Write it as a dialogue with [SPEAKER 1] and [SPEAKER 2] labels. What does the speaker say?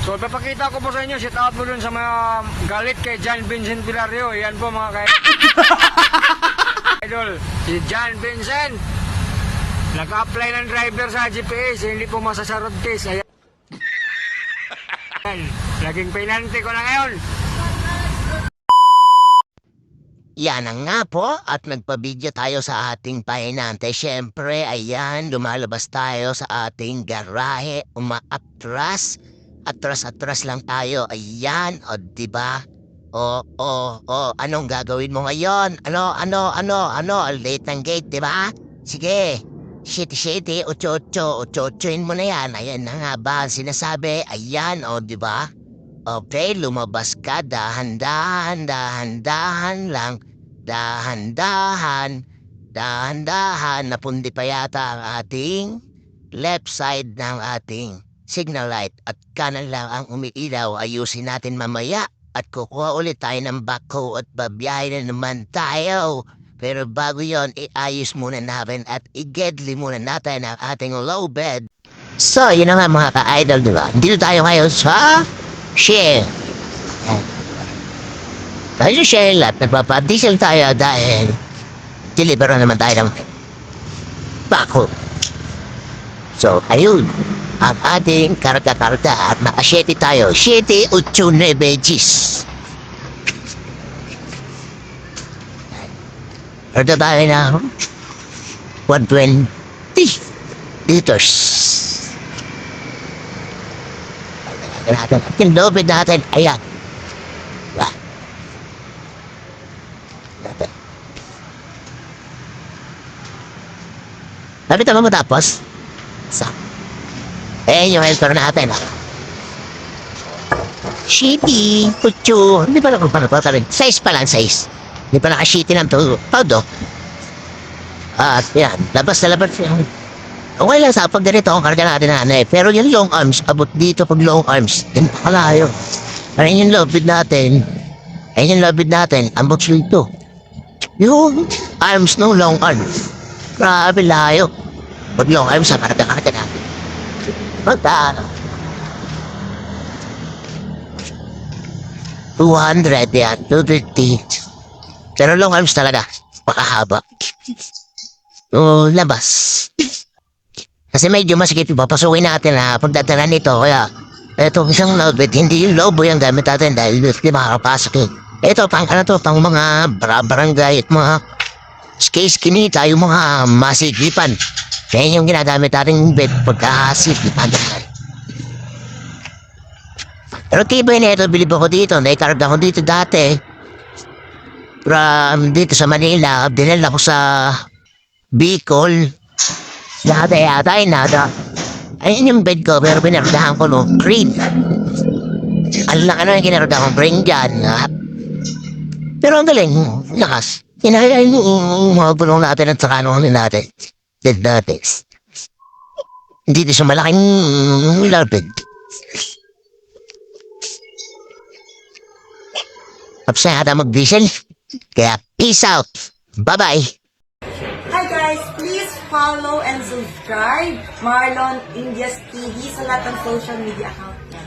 [SPEAKER 1] So, papakita ko po sa inyo, shout out po dun sa mga galit kay John Vincent Villario. Yan po mga idol, si John Vincent. Nag-apply ng driver sa GPS, hindi po masasarod case. Ayan. Naging pinante ko na ngayon.
[SPEAKER 2] Yan na nga po at nagpa-video tayo sa ating pahinante. Siyempre, ayan, lumalabas tayo sa ating garahe, umaatras. Atras lang tayo. Ayan, o diba? Anong gagawin mo ngayon? Ano? Late ng gate, diba? Sige, shitty, ucho-uchoin mo na yan. Ayan na nga ba sinasabi? Ayan, o diba? Okay, lumabas ka, dahan-dahan lang, dahan-dahan, napundi pa yata ang ating left side ng ating signal light at kanan lang ang umiilaw. Ayusin natin mamaya at kukuha ulit tayo ng backhoe at babiyahe na naman tayo. Pero bago yon, iayos muna natin at igedli muna natin ang ating low bed. So, yun na nga mga ka-idol, diba? Dito tayo ngayon sa Shell. Tayo sa Shell at nagpapadiesel tayo dahil deliver naman tayo ng backhoe. So, ayun ang ating karga-karga at naka-7 tayo. 7, 8, 9 G's. Karga tayo na 120 liters. Yung lobid natin, ayan. Lapit naman matapos. Yung helper natin. Shitty, pucho. Hindi pa lang kung paano pa rin. Size pa lang, size. Hindi pa naka-shitty ng todo. At yan, labas na labas yan. Okay lang sa pag ganito ang karga natin na pero yung long arms, abot dito pag long arms, yun pakalayo. Ayun yung lobid natin, abot dito. Yung arms no long arms, grabe layo. Pag long arms, sa karga-karga natin. Magkano? 200 yan, 250. Pero long arms talaga, pakahaba. Labas. Kasi medyo masikip, papasukin natin na pagdadala nito. Kaya, ito isang lobit, hindi yung lobo yung gamit natin dahil hindi makakapasok yun. Ito, pang mga barangay at mga skate-skinita, yung mga masigipan. Kaya yung ginagamit natin bed pagkasigipan. Pero tibay na ito, bilib ako dito. Naikarga ko dito dati. From dito sa Manila, dinala ko sa Bicol. Dati yata ay nada. Ayun yung bed ko, pero pinardahan ko no, green. Ano yung kinardahan ko, bring dyan. Pero ang galing, lakas. Hinahayaan yung mga bulong natin at saka ano natin. Bed natin. Dito sa malaking larbed. Tapos na yata mag-diesel. Kaya peace out. Bye-bye.
[SPEAKER 3] Hi guys, please follow and subscribe Marlon Indias TV sa lahat ng social media account niya.